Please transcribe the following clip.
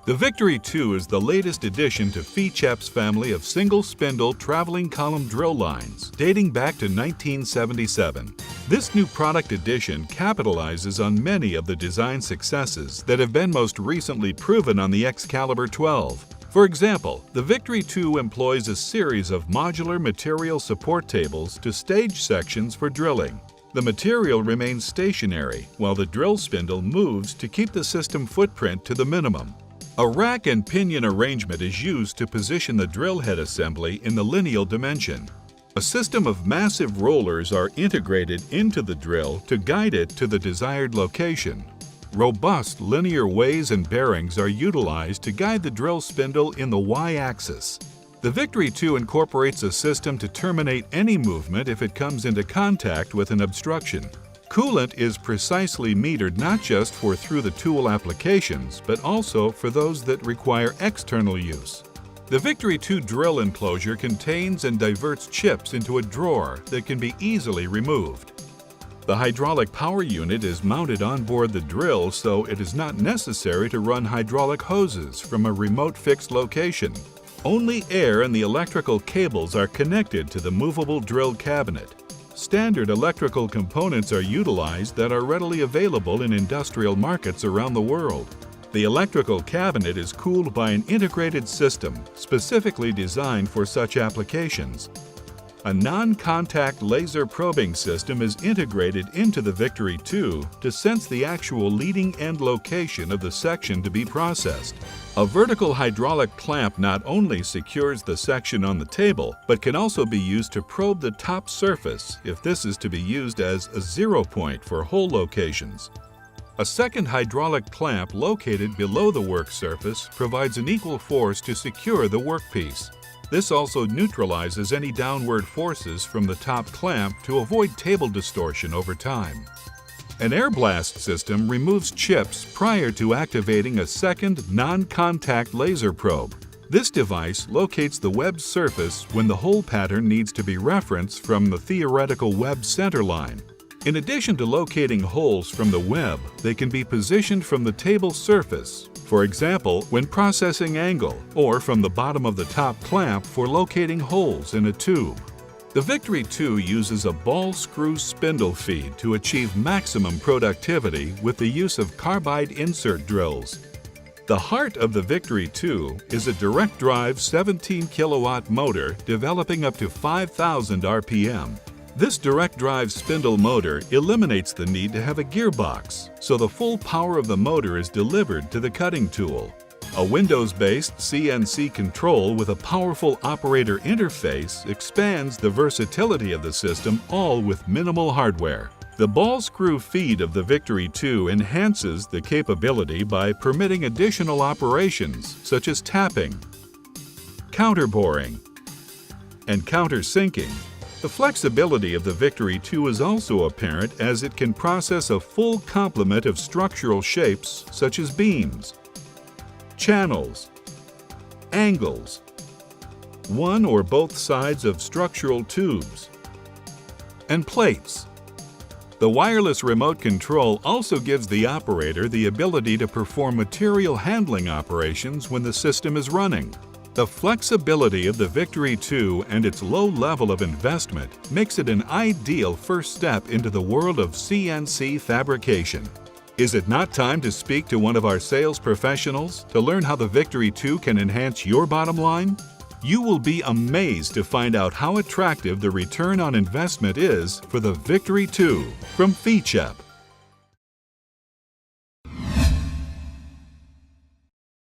The Victory 2 is the latest addition to Ficep's family of single-spindle traveling column drill lines dating back to 1977. This new product addition capitalizes on many of the design successes that have been most recently proven on the Excalibur 12. For example, the Victory 2 employs a series of modular material support tables to stage sections for drilling. The material remains stationary while the drill spindle moves to keep the system footprint to the minimum. A rack and pinion arrangement is used to position the drill head assembly in the lineal dimension. A system of massive rollers are integrated into the drill to guide it to the desired location. Robust linear ways and bearings are utilized to guide the drill spindle in the Y-axis. The Victory 2 incorporates a system to terminate any movement if it comes into contact with an obstruction. Coolant is precisely metered not just for through-the-tool applications, but also for those that require external use. The Victory 2 drill enclosure contains and diverts chips into a drawer that can be easily removed. The hydraulic power unit is mounted on board the drill, so it is not necessary to run hydraulic hoses from a remote fixed location. Only air and the electrical cables are connected to the movable drill cabinet. Standard electrical components are utilized that are readily available in industrial markets around the world. The electrical cabinet is cooled by an integrated system specifically designed for such applications. A non-contact laser probing system is integrated into the Victory 2 to sense the actual leading end location of the section to be processed. A vertical hydraulic clamp not only secures the section on the table, but can also be used to probe the top surface if this is to be used as a zero point for hole locations. A second hydraulic clamp located below the work surface provides an equal force to secure the workpiece. This also neutralizes any downward forces from the top clamp to avoid table distortion over time. An air blast system removes chips prior to activating a second non-contact laser probe. This device locates the web surface when the hole pattern needs to be referenced from the theoretical web center line. In addition to locating holes from the web, they can be positioned from the table surface, for example, when processing angle, or from the bottom of the top clamp for locating holes in a tube. The Victory 2 uses a ball screw spindle feed to achieve maximum productivity with the use of carbide insert drills. The heart of the Victory 2 is a direct drive 17 kilowatt motor developing up to 5,000 RPM. This direct drive spindle motor eliminates the need to have a gearbox, so the full power of the motor is delivered to the cutting tool. A Windows-based CNC control with a powerful operator interface expands the versatility of the system, all with minimal hardware. The ball screw feed of the Victory 2 enhances the capability by permitting additional operations such as tapping, counterboring, and countersinking. The flexibility of the Victory 2 is also apparent as it can process a full complement of structural shapes such as beams, channels, angles, one or both sides of structural tubes, and plates. The wireless remote control also gives the operator the ability to perform material handling operations when the system is running. The flexibility of the Victory 2 and its low level of investment makes it an ideal first step into the world of CNC fabrication. Is it not time to speak to one of our sales professionals to learn how the Victory 2 can enhance your bottom line? You will be amazed to find out how attractive the return on investment is for the Victory 2 from Ficep.